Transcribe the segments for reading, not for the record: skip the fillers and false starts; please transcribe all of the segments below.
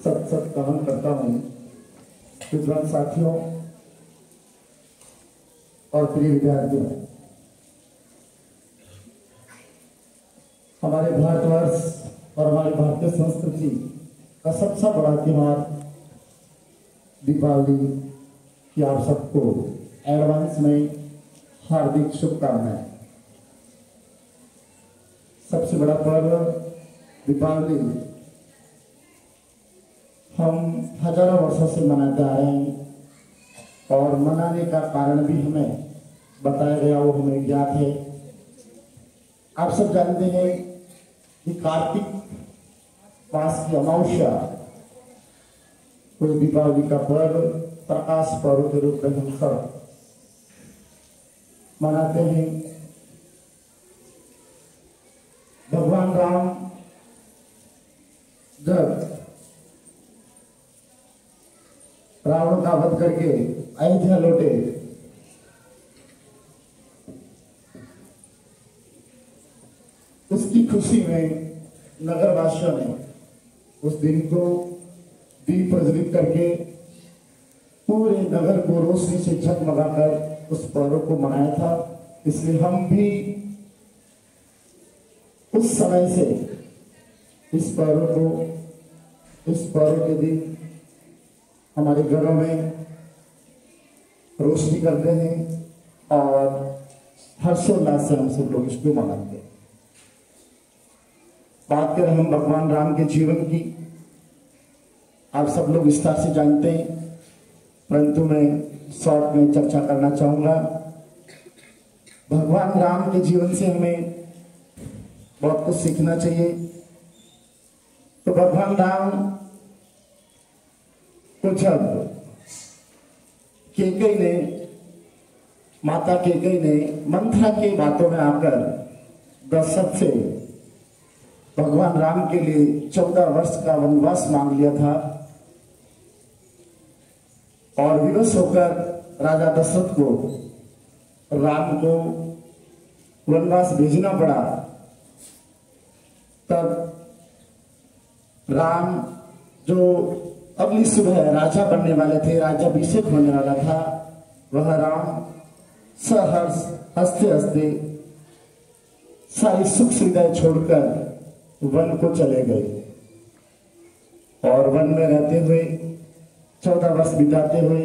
सत सत नमन करता हूँ विद्वान साथियों और प्रिय विद्यार्थियों। हमारे भारतवर्ष और हमारी भारतीय संस्कृति का सबसे बड़ा त्योहार दीपावली की आप सबको एडवांस में हार्दिक शुभकामनाएं। सबसे बड़ा पर्व दीपावली हम हजारों वर्षों से मनाते आ रहे हैं और मनाने का कारण भी हमें बताया गया, वो हमें ज्ञात है। आप सब जानते हैं कि कार्तिक मास की अमावस्या को दीपावली का पर्व प्रकाश पर्व के रूप में हम सब मनाते हैं। भगवान राम जब रावण का वध करके अयोध्या लौटे उसकी खुशी में नगरवासियों ने उस दिन को दीप प्रज्वलित करके पूरे नगर को रोशनी से झगमगाकर उस पर्व को मनाया था। इसलिए हम भी उस समय से इस पर्व के दिन हमारे घरों में रोशनी करते हैं और हर्षोल्लास से हम सब लोग इसको मनाते हैं। बात करें हम भगवान राम के जीवन की, आप सब लोग विस्तार से जानते हैं, परंतु मैं शॉर्ट में चर्चा करना चाहूंगा। भगवान राम के जीवन से हमें बहुत कुछ सीखना चाहिए। तो भगवान राम तो जब कैकेयी ने, माता कैकेयी ने मंथरा के बातों में आकर दशरथ से भगवान राम के लिए 14 वर्ष का वनवास मांग लिया था और विवश होकर राजा दशरथ को राम को वनवास भेजना पड़ा, तब राम जो अगली सुबह राजा बनने वाले थे, राज्याभिषेक होने वाला था, वह राम सहर्ष हंसते हंसते सारी सुख सुविधाएं छोड़कर वन को चले गए और वन में रहते हुए 14 वर्ष बिताते हुए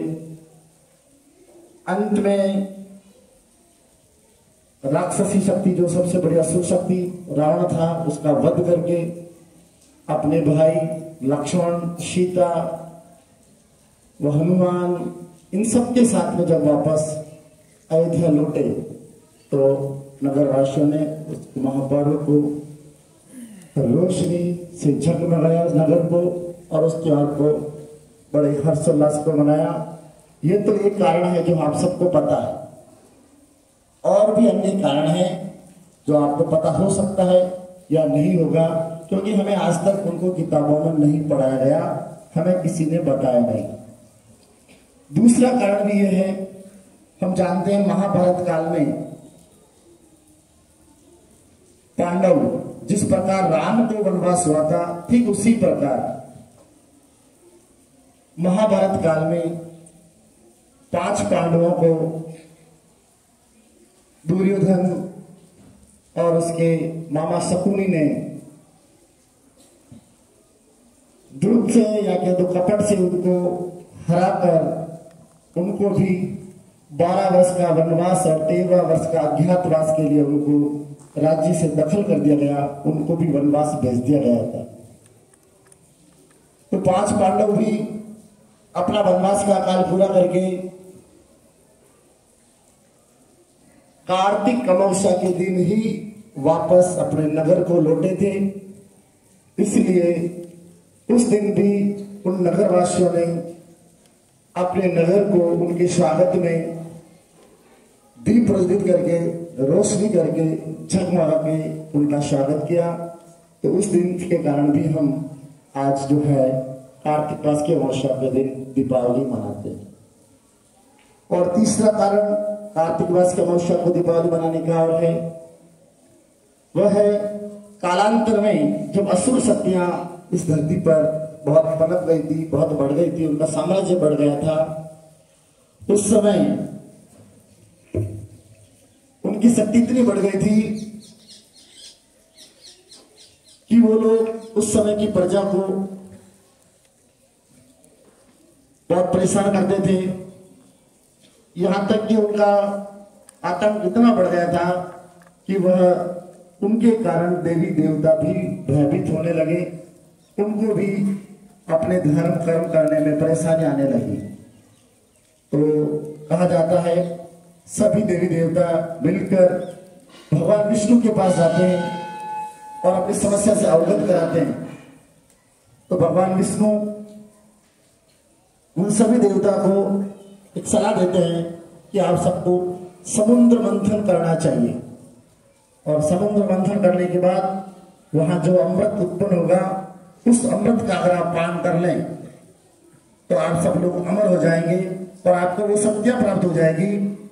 अंत में राक्षसी शक्ति, जो सबसे बड़ी असुर शक्ति रावण था, उसका वध करके अपने भाई लक्ष्मण, सीता व हनुमान, इन सब के साथ में जब वापस अयोध्या लौटे तो नगरवासियों ने उस महापर्व को रोशनी से झगमगाया नगर को और उस त्योहार को बड़े हर्षोल्लास को मनाया। ये तो एक कारण है जो आप सबको पता है, और भी अन्य कारण है जो आपको पता हो सकता है या नहीं होगा, क्योंकि हमें आज तक उनको किताबों में नहीं पढ़ाया गया, हमें किसी ने बताया नहीं। दूसरा कारण भी यह है, हम जानते हैं महाभारत काल में पांडव जिस प्रकार राम को वनवास हुआ था, ठीक उसी प्रकार महाभारत काल में 5 पांडवों को दुर्योधन और उसके मामा शकुनी ने द्रुप से या कह दो कपट से उनको हराकर उनको भी 12 वर्ष का वनवास और 13 वर्ष का अज्ञातवास के लिए उनको राज्य से दखल कर दिया गया, उनको भी वनवास भेज दिया गया था। तो 5 पांडव भी अपना वनवास का काल पूरा करके कार्तिक अमावस्या के दिन ही वापस अपने नगर को लौटे थे। इसलिए उस दिन भी उन नगरवासियों ने अपने नगर को उनके स्वागत में दीप प्रज्वलित करके, रोशनी करके, झगमगा के उनका स्वागत किया। तो उस दिन के कारण भी हम आज जो है कार्तिक मास की अमावस्या के दिन दीपावली मनाते हैं। और तीसरा कारण कार्तिक मास की अमावस्या को दीपावली मनाने का और है, वह है कालांतर में जब असुर शक्तियां इस धरती पर बहुत पनप गई थी, बहुत बढ़ गई थी, उनका साम्राज्य बढ़ गया था। उस समय उनकी शक्ति इतनी बढ़ गई थी कि वो लोग उस समय की प्रजा को बहुत परेशान करते थे। यहां तक कि उनका आतंक इतना बढ़ गया था कि वह उनके कारण देवी देवता भी भयभीत होने लगे, उनको भी अपने धर्म कर्म करने में परेशानी आने लगी। तो कहा जाता है सभी देवी देवता मिलकर भगवान विष्णु के पास जाते हैं और अपनी समस्या से अवगत कराते हैं। तो भगवान विष्णु उन सभी देवता को एक सलाह देते हैं कि आप सबको समुद्र मंथन करना चाहिए, और समुद्र मंथन करने के बाद वहां जो अमृत उत्पन्न होगा उस अमृत का अगर आप पान कर लें तो आप सब लोग अमर हो जाएंगे और आपको वो शक्तियां प्राप्त हो जाएगी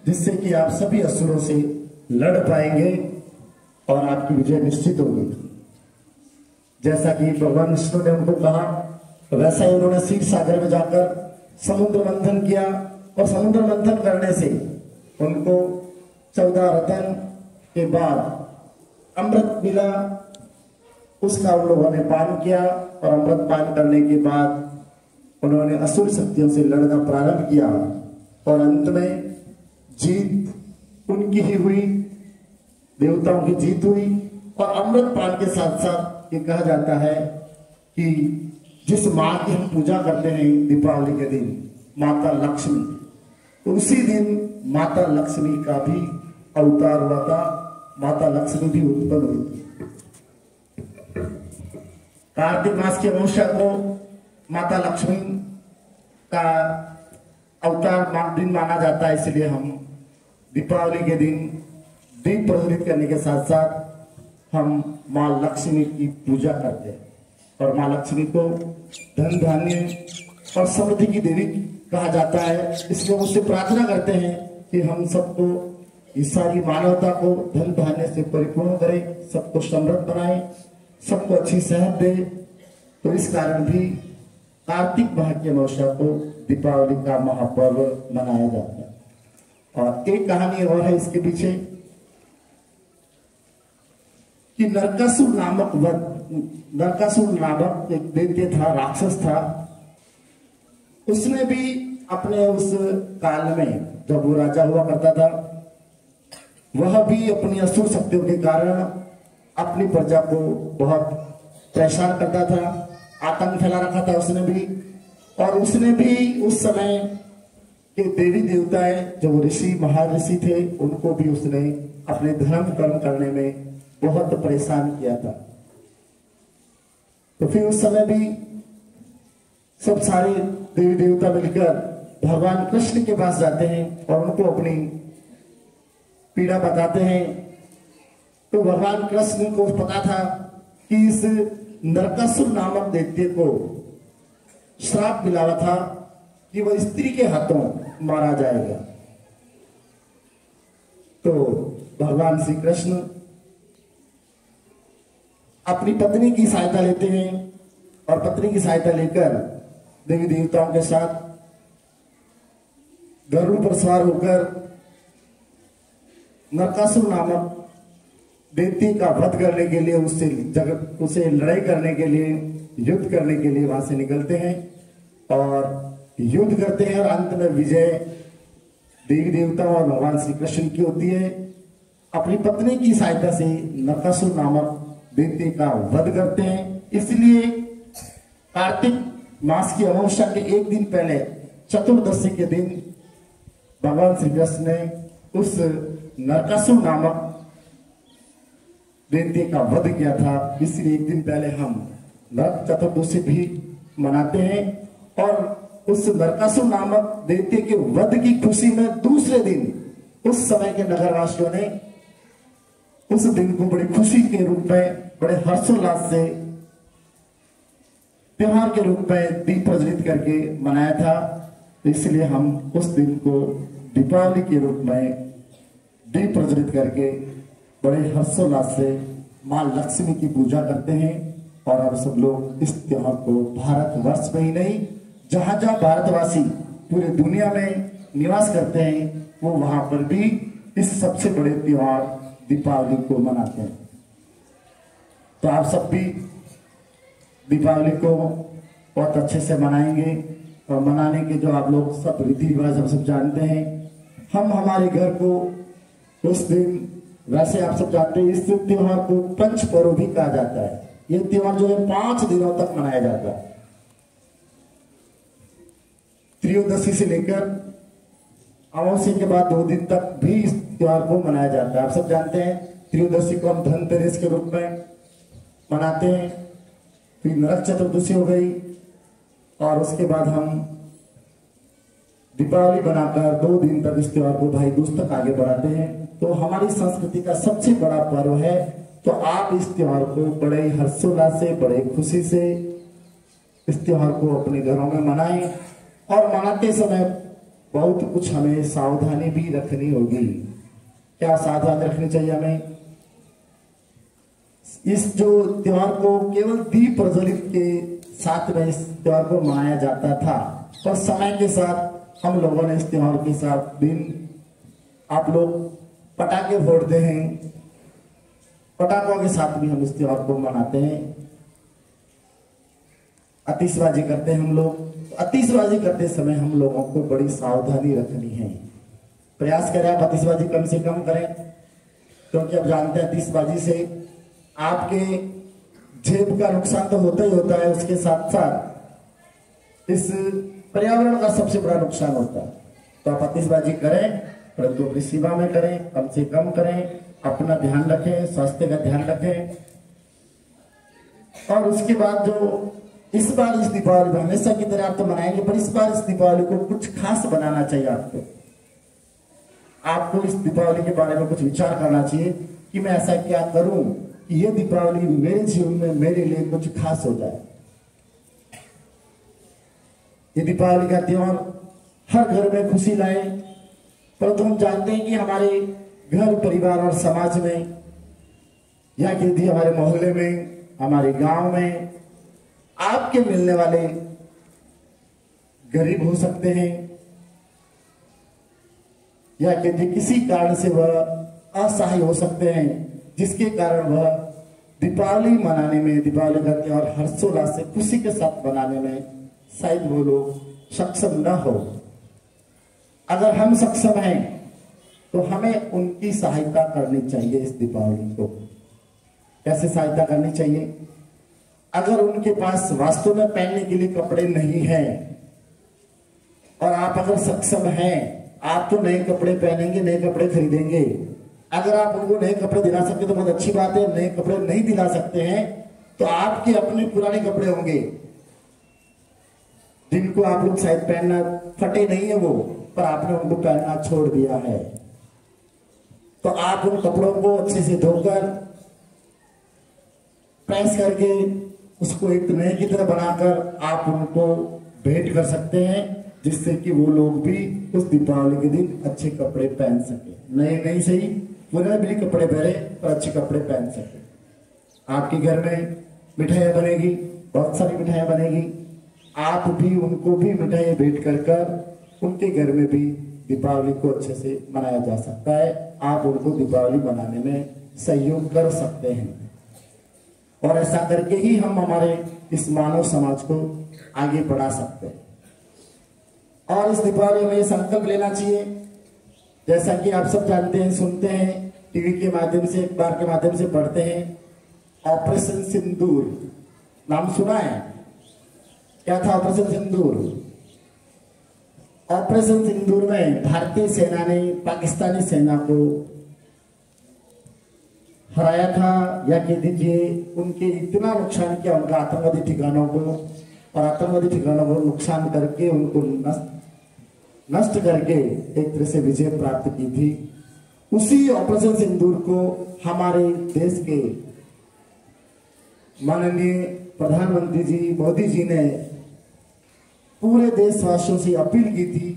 जिससे कि आप सभी असुरों से लड़ पाएंगे और आपकी विजय निश्चित होगी। जैसा कि भगवान विष्णु ने उनको कहा वैसा ही उन्होंने क्षीर सागर में जाकर समुद्र मंथन किया, और समुद्र मंथन करने से उनको 14 रत्न के बाद अमृत मिला। उसका उन लोगों ने पान किया और अमृत पान करने के बाद उन्होंने असुर शक्तियों से लड़ना प्रारंभ किया और अंत में जीत उनकी ही हुई, देवताओं की जीत हुई। और अमृत पान के साथ साथ ये कहा जाता है कि जिस माँ की हम पूजा करते हैं दीपावली के दिन, माता लक्ष्मी, तो उसी दिन माता लक्ष्मी का भी अवतार हुआ था, माता लक्ष्मी भी उत्पन्न हुई थी। कार्तिक मास की अमावस्या को माता लक्ष्मी का अवतार दिन माना जाता है, इसलिए हम दीपावली के दिन दीप प्रज्वलित करने के साथ साथ हम माँ लक्ष्मी की पूजा करते हैं। और माँ लक्ष्मी को धन धान्य और समृद्धि की देवी कहा जाता है, इसलिए उससे प्रार्थना करते हैं कि हम सबको, इस सारी मानवता को धन धान्य से परिपूर्ण करें, सबको समृद्ध बनाए, सबको अच्छी सेहत दे। तो इस कारण भी कार्तिक माह की अमावस्या को दीपावली का महापर्व मनाया जाता है। और एक कहानी और है इसके पीछे कि नरकासुर नामक एक दैत्य था, राक्षस था। उसने भी अपने उस काल में जब वो राजा हुआ करता था, वह भी अपनी असुर शक्तियों के कारण अपनी प्रजा को बहुत परेशान करता था, आतंक फैला रखा था उसने भी। और उसने भी उस समय के देवी देवताएं जो ऋषि महाऋषि थे उनको भी उसने अपने धर्म कर्म करने में बहुत परेशान किया था। तो फिर उस समय भी सब सारे देवी देवता मिलकर भगवान कृष्ण के पास जाते हैं और उनको अपनी पीड़ा बताते हैं। तो भगवान कृष्ण को पता था कि इस नरकासुर नामक दैत्य को श्राप मिला हुआ था कि वह स्त्री के हाथों मारा जाएगा। तो भगवान श्री कृष्ण अपनी पत्नी की सहायता लेते हैं और पत्नी की सहायता लेकर देवी देवताओं के साथ गरुड़ पर सवार होकर नरकासुर नामक दैत्य का वध करने के लिए, उसे लड़ाई करने के लिए, युद्ध करने के लिए वहां से निकलते हैं और युद्ध करते हैं। और अंत में विजय देवी देवताओं और भगवान श्री कृष्ण की होती है। अपनी पत्नी की सहायता से नरकासुर नामक दैत्य का वध करते हैं। इसलिए कार्तिक मास की अमावस्या के एक दिन पहले, चतुर्दशी के दिन, भगवान श्री कृष्ण ने उस नरकासुर नामक दैत्य का वध किया था। इसलिए एक दिन पहले हम नरक चतुर्दशी भी मनाते हैं। और उस नरकासुर नामक दैत्य के वध की खुशी में दूसरे दिन उस समय के नगरवासियों ने उस दिन को बड़ी खुशी के रूप में, बड़े हर्षोल्लास से त्योहार के रूप में दीप प्रज्वलित करके मनाया था। तो इसलिए हम उस दिन को दीपावली के रूप में दीप प्रज्वलित करके बड़े हर्षोल्लास से मां लक्ष्मी की पूजा करते हैं और हम सब लोग इस त्योहार को भारतवर्ष में ही नहीं, जहां जहां भारतवासी पूरे दुनिया में निवास करते हैं, वो वहां पर भी इस सबसे बड़े त्योहार दीपावली को मनाते हैं। तो आप सब भी दीपावली को बहुत अच्छे से मनाएंगे, और मनाने के जो आप लोग सब रीति रिवाज हम सब जानते हैं। हम हमारे घर को उस दिन, वैसे आप सब जानते हैं, इस त्योहार को पंच पर्व भी कहा जाता है। ये त्योहार जो है 5 दिनों तक मनाया जाता है। त्रयोदशी से लेकर अमावस्या के बाद 2 दिन तक भी इस त्योहार को मनाया जाता है। आप सब जानते हैं त्रयोदशी को हम धनतेरस के रूप में मनाते हैं, फिर नरक चतुर्दशी हो गई, और उसके बाद हम दीपावली बनाकर 2 दिन तक इस त्योहार को भाई दूज तक आगे बढ़ाते हैं। तो हमारी संस्कृति का सबसे बड़ा पर्व है। तो आप इस त्योहार को बड़े हर्षोल्लास से, बड़े खुशी से इस त्योहार को अपने घरों में मनाएं, और मनाते समय बहुत कुछ हमें सावधानी भी रखनी होगी। क्या सावधानी रखनी चाहिए हमें? इस जो त्योहार को केवल दीप प्रज्वलित के साथ में इस त्योहार को मनाया जाता था, पर समय के साथ हम लोगों ने इस त्योहार के साथ दिन, आप लोग पटाखे फोड़ते हैं, पटाखों के साथ भी हम इस त्योहार को मनाते हैं। आतिशबाजी करते हैं हम लोग। आतिशबाजी करते समय हम लोगों को बड़ी सावधानी रखनी है। प्रयास करें आप आतिशबाजी कम से कम करें, क्योंकि आप जानते हैं आतिशबाजी से आपके जेब का नुकसान तो होता ही होता है, उसके साथ साथ इस पर्यावरण का सबसे बड़ा नुकसान होता है। तो आप आतिशबाजी करें, परंतु अपनी सीमा में करें, कम से कम करें, अपना ध्यान रखें, स्वास्थ्य का ध्यान रखें। और उसके बाद जो इस बार इस दीपावली में, हमेशा की तरह आप तो मनाएंगे, पर इस बार इस दीपावली को कुछ खास बनाना चाहिए। आपको इस दीपावली के बारे में कुछ विचार करना चाहिए कि मैं ऐसा क्या करूं कि ये दीपावली मेरे जीवन में मेरे लिए कुछ खास हो जाए। ये दीपावली का त्योहार हर घर में खुशी लाए, परंतु हम जानते हैं कि हमारे घर, परिवार और समाज में, या यदि हमारे मोहल्ले में, हमारे गांव में आपके मिलने वाले गरीब हो सकते हैं, या यदि किसी कारण से वह असहाय हो सकते हैं, जिसके कारण वह दीपावली मनाने में, दीपावली का त्योहार हर्षोल्लास से खुशी के साथ मनाने में शायद वो लोग सक्षम न हो। अगर हम सक्षम हैं तो हमें उनकी सहायता करनी चाहिए। इस दीपावली को कैसे सहायता करनी चाहिए? अगर उनके पास वास्तव में पहनने के लिए कपड़े नहीं हैं, और आप अगर सक्षम हैं, आप तो नए कपड़े पहनेंगे, नए कपड़े खरीदेंगे। अगर आप उनको नए कपड़े दिला सकते तो बहुत अच्छी बात है। नए कपड़े नहीं दिला सकते हैं तो आपके अपने पुराने कपड़े होंगे, जिनको आप लोग शायद पहनना, फटे नहीं है वो, पर आपने उनको पहनना छोड़ दिया है। तो आप उन कपड़ों को अच्छे से धोकर, प्रेस करके, उसको एक नए की तरह बनाकर आप उनको भेंट कर सकते हैं, जिससे कि वो लोग भी उस दीपावली के दिन अच्छे कपड़े पहन सके। नए नहीं सही, पुराने भी कपड़े पहने, पर अच्छे कपड़े पहन सके। आपके घर में मिठाइयाँ बनेगी, बहुत सारी मिठाइयाँ बनेगी, आप भी उनको भी मिठाइयाँ भेंट कर उनके घर में भी दीपावली को अच्छे से मनाया जा सकता है। आप उनको दीपावली मनाने में सहयोग कर सकते हैं, और ऐसा करके ही हम हमारे इस मानव समाज को आगे बढ़ा सकते हैं। और इस दीपावली में ये संकल्प लेना चाहिए, जैसा कि आप सब जानते हैं, सुनते हैं, टीवी के माध्यम से, अखबार के माध्यम से पढ़ते हैं, ऑपरेशन सिंदूर नाम सुना है? क्या था ऑपरेशन सिंदूर? ऑपरेशन सिंदूर में भारतीय सेना ने पाकिस्तानी सेना को हराया था, या कह दीजिए उनके इतना नुकसान किया, उनका आतंकवादी ठिकानों को, और आतंकवादी ठिकानों को नुकसान करके, उनको नष्ट करके एक तरह से विजय प्राप्त की थी। उसी ऑपरेशन सिंदूर को हमारे देश के माननीय प्रधानमंत्री जी मोदी जी ने पूरे देशवासियों से अपील की थी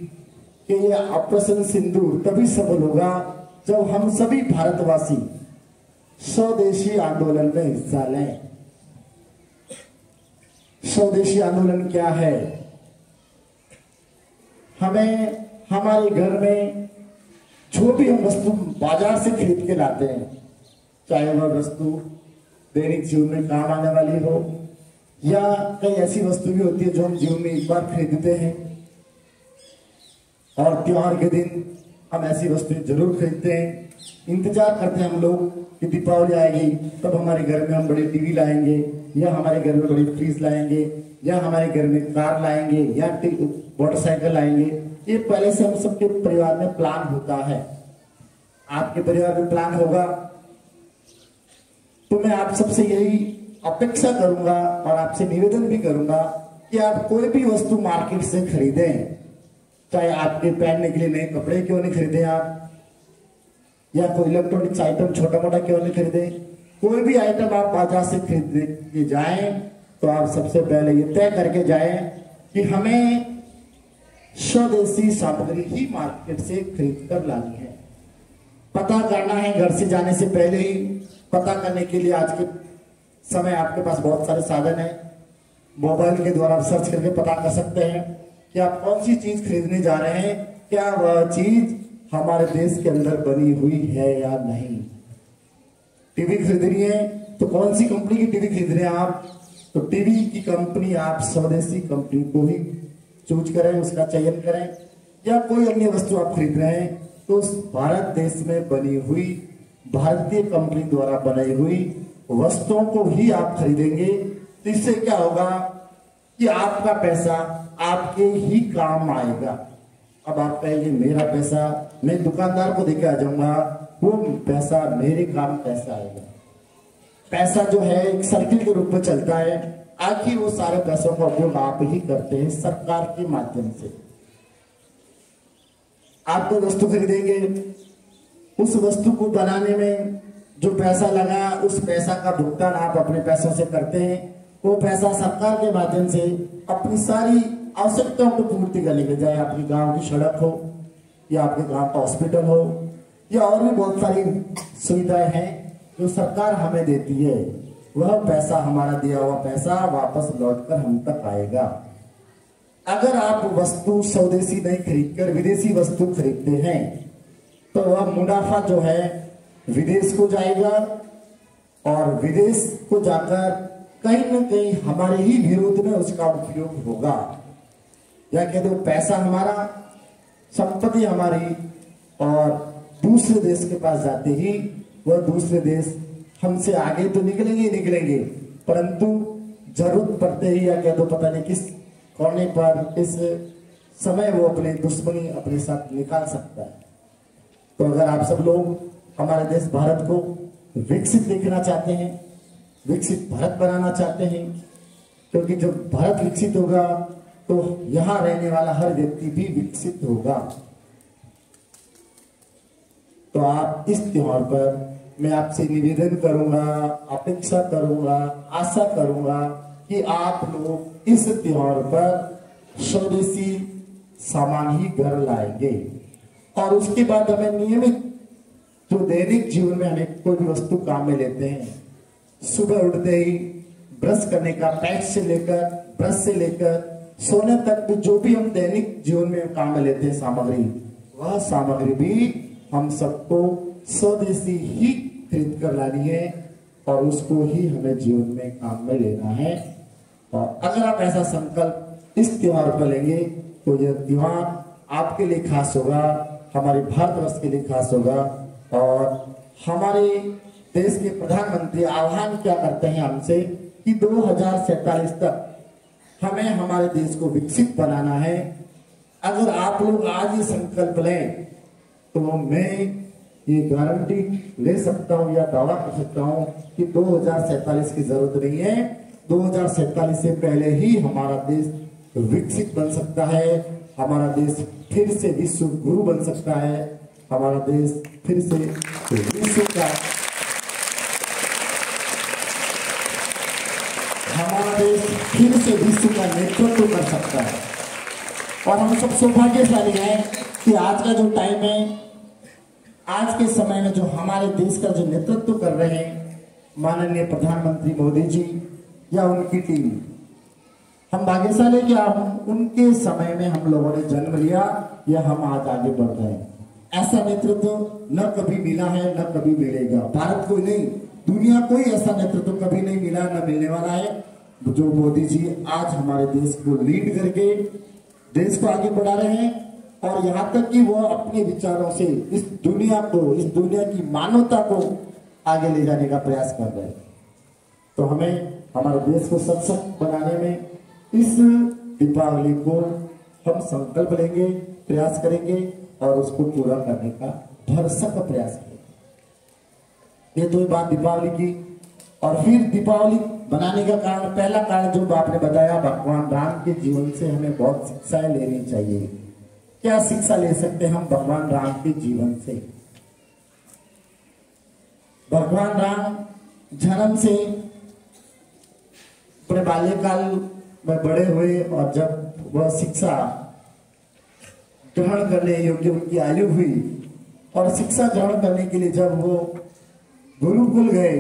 कि यह ऑपरेशन सिंदूर तभी सफल होगा जब हम सभी भारतवासी स्वदेशी आंदोलन में हिस्सा लें। स्वदेशी आंदोलन क्या है। हमें हमारे घर में जो भी हम वस्तु बाजार से खरीद के लाते हैं, चाहे वह वस्तु दैनिक जीवन में काम आने वाली हो या कई ऐसी वस्तु भी होती है जो हम जीवन में एक बार खरीदते हैं, और त्योहार के दिन हम ऐसी वस्तुएं जरूर खरीदते हैं। इंतजार करते हैं हम लोग कि दीपावली आएगी तब हमारे घर में हम बड़ी टीवी लाएंगे, या हमारे घर में बड़ी फ्रिज लाएंगे, या हमारे घर में कार लाएंगे, या मोटरसाइकिल लाएंगे। ये पहले से हम सबके परिवार में प्लान होता है। आपके परिवार में प्लान होगा, तो मैं आप सबसे यही अपेक्षा करूंगा और आपसे निवेदन भी करूंगा कि आप कोई भी वस्तु मार्केट से खरीदें, चाहे आपके पहनने के लिए नए कपड़े क्यों नहीं खरीदें आप, या कोई इलेक्ट्रॉनिक्स आइटम छोटा मोटा क्यों नहीं खरीदें, कोई भी आइटम आप बाजार से खरीदने के जाएं तो आप सबसे पहले ये तय करके जाएं कि हमें स्वदेशी सामग्री ही मार्केट से खरीद कर लानी है। पता करना है घर से जाने से पहले ही। पता करने के लिए आज के समय आपके पास बहुत सारे साधन हैं। मोबाइल के द्वारा सर्च करके पता कर सकते हैं कि आप कौन सी चीज खरीदने जा रहे हैं, क्या वह चीज हमारे देश के अंदर बनी हुई है या नहीं। टीवी खरीदनी है तो कौन सी कंपनी की टीवी खरीद रहे हैं आप, तो टीवी की कंपनी आप स्वदेशी कंपनी को ही चूज करें, उसका चयन करें। या कोई अन्य वस्तु आप खरीद रहे हैं तो भारत देश में बनी हुई भारतीय कंपनी द्वारा बनाई हुई वस्तुओं को ही आप खरीदेंगे। तो इससे क्या होगा कि आपका पैसा आपके ही काम आएगा। अब आप कहेंगे मेरा पैसा मैं दुकानदार को देके आ जाऊंगा, वो पैसा मेरे काम कैसे आएगा। पैसा जो है एक सर्किल के रूप में चलता है। आखिर वो सारे पैसों का उपयोग आप ही करते हैं सरकार के माध्यम से। आप कोई वस्तु खरीदेंगे, उस वस्तु को बनाने में जो पैसा लगा उस पैसा का भुगतान आप अपने पैसों से करते हैं। वो पैसा सरकार के माध्यम से अपनी सारी आवश्यकताओं को पूर्ति करने के, चाहे आपके गांव की सड़क हो या आपके गांव का हॉस्पिटल हो या और भी बहुत सारी सुविधाएं हैं जो सरकार हमें देती है। वह पैसा, हमारा दिया हुआ पैसा वापस लौटकर हम तक आएगा। अगर आप वस्तु स्वदेशी नहीं खरीदकर विदेशी वस्तु खरीदते हैं तो वह मुनाफा जो है विदेश को जाएगा, और विदेश को जाकर कहीं न कहीं हमारे ही विरोध में उसका उपयोग होगा। या कह दो पैसा हमारा, संपत्ति हमारी, और दूसरे देश के पास जाते ही वह दूसरे देश हमसे आगे तो निकलेंगे, परंतु जरूरत पड़ते ही या कह दो पता नहीं किस कोने पर इस समय वो अपने दुश्मनी अपने साथ निकाल सकता है। तो अगर आप सब लोग हमारे देश भारत को विकसित देखना चाहते हैं, विकसित भारत बनाना चाहते हैं, क्योंकि जब भारत विकसित होगा तो यहां रहने वाला हर व्यक्ति भी विकसित होगा। तो आप इस त्योहार पर मैं आपसे निवेदन करूंगा, अपेक्षा करूंगा, आशा करूंगा कि आप लोग इस त्योहार पर स्वदेशी सामान ही घर लाएंगे। और उसके बाद हमें नियमित जो दैनिक जीवन में हमें कोई भी वस्तु काम में लेते हैं, सुबह उठते ही ब्रश करने का पेस्ट से लेकर ब्रश से लेकर सोने तक भी जो भी हम दैनिक जीवन में काम में लेते हैं सामग्री, वह सामग्री भी हम सबको स्वदेशी ही खरीद कर लानी है और उसको ही हमें जीवन में काम में लेना है। और अगर आप ऐसा संकल्प इस त्योहार पर लेंगे तो यह त्योहार आपके लिए खास होगा, हमारे भारतवर्ष के लिए खास होगा। और हमारे देश के प्रधानमंत्री आह्वान क्या करते हैं हमसे कि 2047 तक हमें हमारे देश को विकसित बनाना है। अगर आप लोग आज ये संकल्प लें तो मैं ये गारंटी ले सकता हूं या दावा कर सकता हूं कि 2047 की जरूरत नहीं है। 2047 से पहले ही हमारा देश विकसित बन सकता है, हमारा देश फिर से विश्व गुरु बन सकता है, हमारा देश फिर से विश्व का, हमारा देश फिर से विश्व का नेतृत्व कर सकता है। और हम सब सौभाग्यशाली हैं कि आज का जो टाइम है, आज के समय में जो हमारे देश का जो नेतृत्व कर रहे हैं माननीय प्रधानमंत्री मोदी जी या उनकी टीम, हम भाग्यशाली कि हम उनके समय में हम लोगों ने जन्म लिया या हम आज आगे बढ़ रहे हैं। ऐसा नेतृत्व न कभी मिला है न कभी मिलेगा। भारत को नहीं, दुनिया कोई ऐसा नेतृत्व कभी नहीं मिला न मिलने वाला है जो मोदी जी आज हमारे देश को लीड करके देश को आगे बढ़ा रहे हैं। और यहाँ तक कि वो अपने विचारों से इस दुनिया की मानवता को आगे ले जाने का प्रयास कर रहे हैं। तो हमें हमारे देश को सशक्त बनाने में इस दीपावली को हम संकल्प लेंगे, प्रयास करेंगे और उसको पूरा करने का भरसक प्रयास करेंगे। ये तो बात दीपावली की। और फिर दीपावली बनाने का कारण, पहला कारण जो आपने बताया, भगवान राम के जीवन से हमें बहुत शिक्षाएं लेनी चाहिए। क्या शिक्षा ले सकते हैं हम भगवान राम के जीवन से? भगवान राम जन्म से अपने बाल्यकाल में बड़े हुए और जब वह शिक्षा ग्रहण करने योग्य उनकी आयु हुई और शिक्षा ग्रहण करने के लिए जब वो गुरुकुल गए,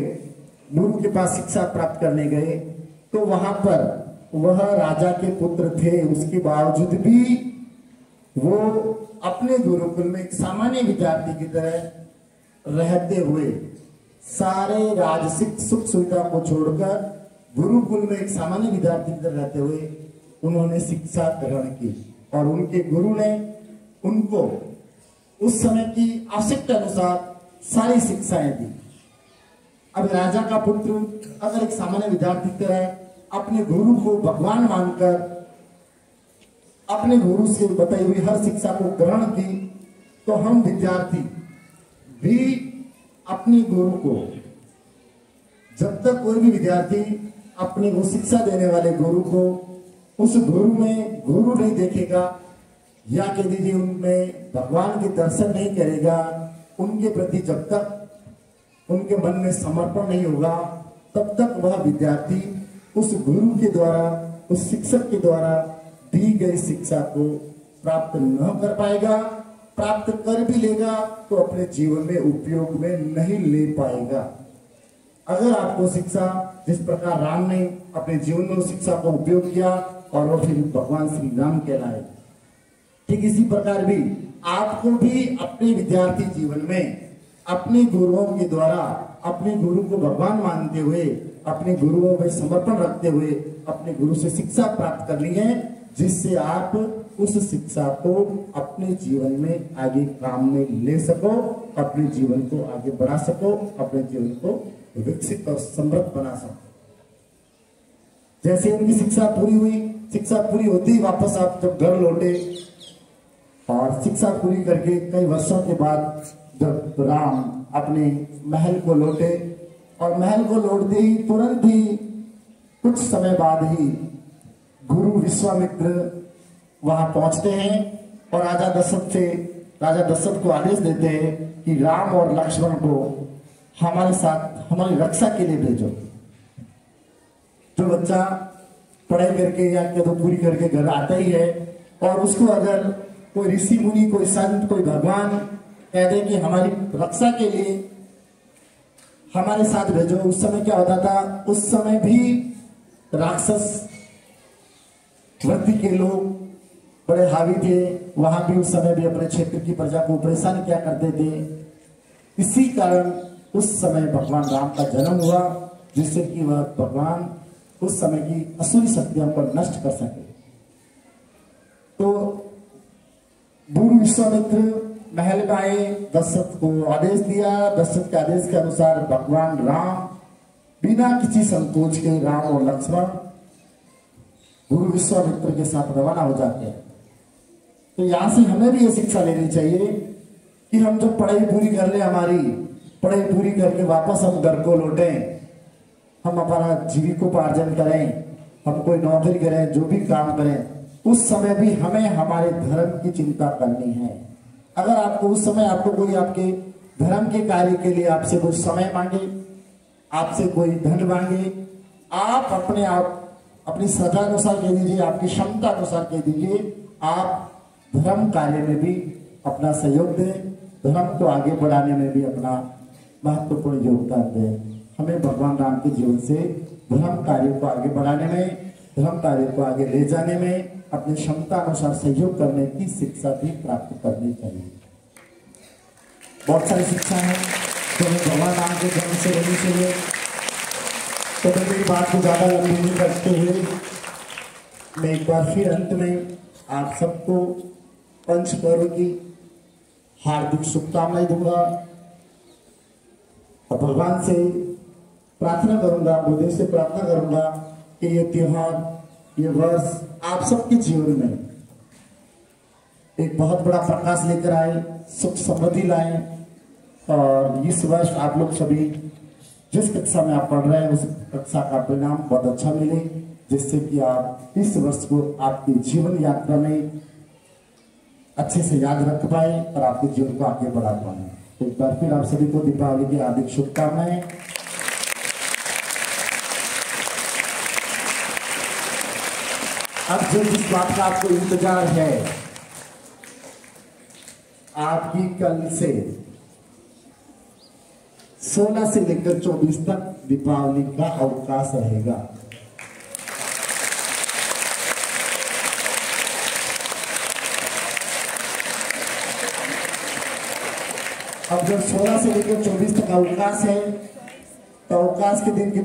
गुरु के पास शिक्षा प्राप्त करने गए, तो वहां पर वह राजा के पुत्र थे। उसके बावजूद भी वो अपने गुरुकुल में एक सामान्य विद्यार्थी की तरह रहते हुए सारे राजसिक सुख सुविधा को छोड़कर गुरुकुल में एक सामान्य विद्यार्थी की तरह रहते हुए उन्होंने शिक्षा ग्रहण की और उनके गुरु ने उनको उस समय की आवश्यकता अनुसार सारी शिक्षाएं दी। अब राजा का पुत्र अगर एक सामान्य विद्यार्थी की तरह अपने गुरु को भगवान मानकर अपने गुरु से बताई हुई हर शिक्षा को ग्रहण की, तो हम विद्यार्थी भी अपने गुरु को, जब तक कोई भी विद्यार्थी अपने वो शिक्षा देने वाले गुरु को उस गुरु में गुरु नहीं देखेगा या कह दीजिए उनमें भगवान के दर्शन नहीं करेगा, उनके प्रति जब तक उनके मन में समर्पण नहीं होगा, तब तक वह विद्यार्थी उस गुरु के द्वारा, उस शिक्षक के द्वारा दी गई शिक्षा को प्राप्त न कर पाएगा। प्राप्त कर भी लेगा तो अपने जीवन में उपयोग में नहीं ले पाएगा। अगर आपको शिक्षा, जिस प्रकार राम ने अपने जीवन में उस शिक्षा का उपयोग किया और वो फिर भगवान श्री राम कहलाए, ठीक इसी प्रकार भी आपको भी अपने विद्यार्थी जीवन में अपने गुरुओं के द्वारा, अपने गुरु को भगवान मानते हुए, अपने गुरुओं में समर्पण रखते हुए अपने गुरु से शिक्षा प्राप्त करनी है, जिससे आप उस शिक्षा को अपने जीवन में आगे काम में ले सको, अपने जीवन को आगे बढ़ा सको, अपने जीवन को विकसित और समृद्ध बना सको। जैसे उनकी शिक्षा पूरी हुई, शिक्षा पूरी होती ही वापस आप जब घर लौटे और शिक्षा पूरी करके कई वर्षों के बाद जब राम अपने महल को लौटे और महल को लौटते ही तुरंत ही कुछ समय बाद ही गुरु विश्वामित्र वहां पहुंचते हैं और राजा दशरथ को आदेश देते हैं कि राम और लक्ष्मण को हमारे साथ हमारी रक्षा के लिए भेजो। जो बच्चा पढ़ाई करके या तो पूरी करके घर आता ही है और उसको अगर कोई ऋषि मुनि, कोई संत, कोई भगवान कह दे कि हमारी रक्षा के लिए हमारे साथ भेजो, उस समय क्या होता था? उस समय भी राक्षस वृत्ति के लोग बड़े हावी थे, वहां भी उस समय भी अपने क्षेत्र की प्रजा को परेशान किया करते थे। इसी कारण उस समय भगवान राम का जन्म हुआ, जिससे कि वह भगवान उस समय की असुरी शक्तियों को नष्ट कर सके। तो गुरु विश्वामित्र महल में आए, दशरथ को आदेश दिया। दशरथ के आदेश के अनुसार भगवान राम बिना किसी संकोच के, राम और लक्ष्मण गुरु विश्वामित्र के साथ रवाना हो जाते हैं। तो यहां से हमें भी ये शिक्षा लेनी चाहिए कि हम जब पढ़ाई पूरी कर ले, हमारी पढ़ाई पूरी करके वापस हम घर को लौटें, हम अपना जीविकोपार्जन करें, हम कोई नौकरी करें, जो भी काम करें, उस समय भी हमें हमारे धर्म की चिंता करनी है। अगर आपको उस समय आपको कोई आपके धर्म के कार्य के लिए आपसे कुछ समय मांगे, आपसे कोई धन मांगे, आप अपनी श्रद्धा अनुसार कह दीजिए, आपकी क्षमता अनुसार कह दीजिए, आप धर्म कार्य में भी अपना सहयोग दें, धर्म को आगे बढ़ाने में भी अपना महत्वपूर्ण योगदान दें। हमें भगवान राम के जीवन से धर्म कार्यों को आगे बढ़ाने में धर्म कार्य को आगे ले जाने में अपनी क्षमता अनुसार सहयोग करने की शिक्षा भी प्राप्त करनी चाहिए। बहुत सारी शिक्षा है तो हमें भगवान राम के जन्म से लेनी चाहिए। तो मेरी बात को ज्यादा लंबी नहीं करते हुए मैं एक बार फिर अंत में आप सबको पंच पर्व की हार्दिक शुभकामनाएं दूंगा और भगवान से प्रार्थना करूंगा, बुद्धि से प्रार्थना करूंगा कि ये त्योहार, ये वर्ष आप सबके जीवन में एक बहुत बड़ा प्रकाश लेकर आए, सुख समृद्धि लाए और इस वर्ष आप लोग सभी जिस कक्षा में आप पढ़ रहे हैं उस कक्षा का परिणाम बहुत अच्छा मिले, जिससे कि आप इस वर्ष को आपकी जीवन यात्रा में अच्छे से याद रख पाए और आपके जीवन को आगे बढ़ा पाए। तो एक बार फिर आप सभी को दीपावली की हार्दिक शुभकामनाएं। अब जो जिस बात का आपको इंतजार है, आपकी कल से 16 से लेकर 24 तक दीपावली का अवकाश रहेगा। अब जब 16 से लेकर 24 तक अवकाश है तो अवकाश के दिन कितने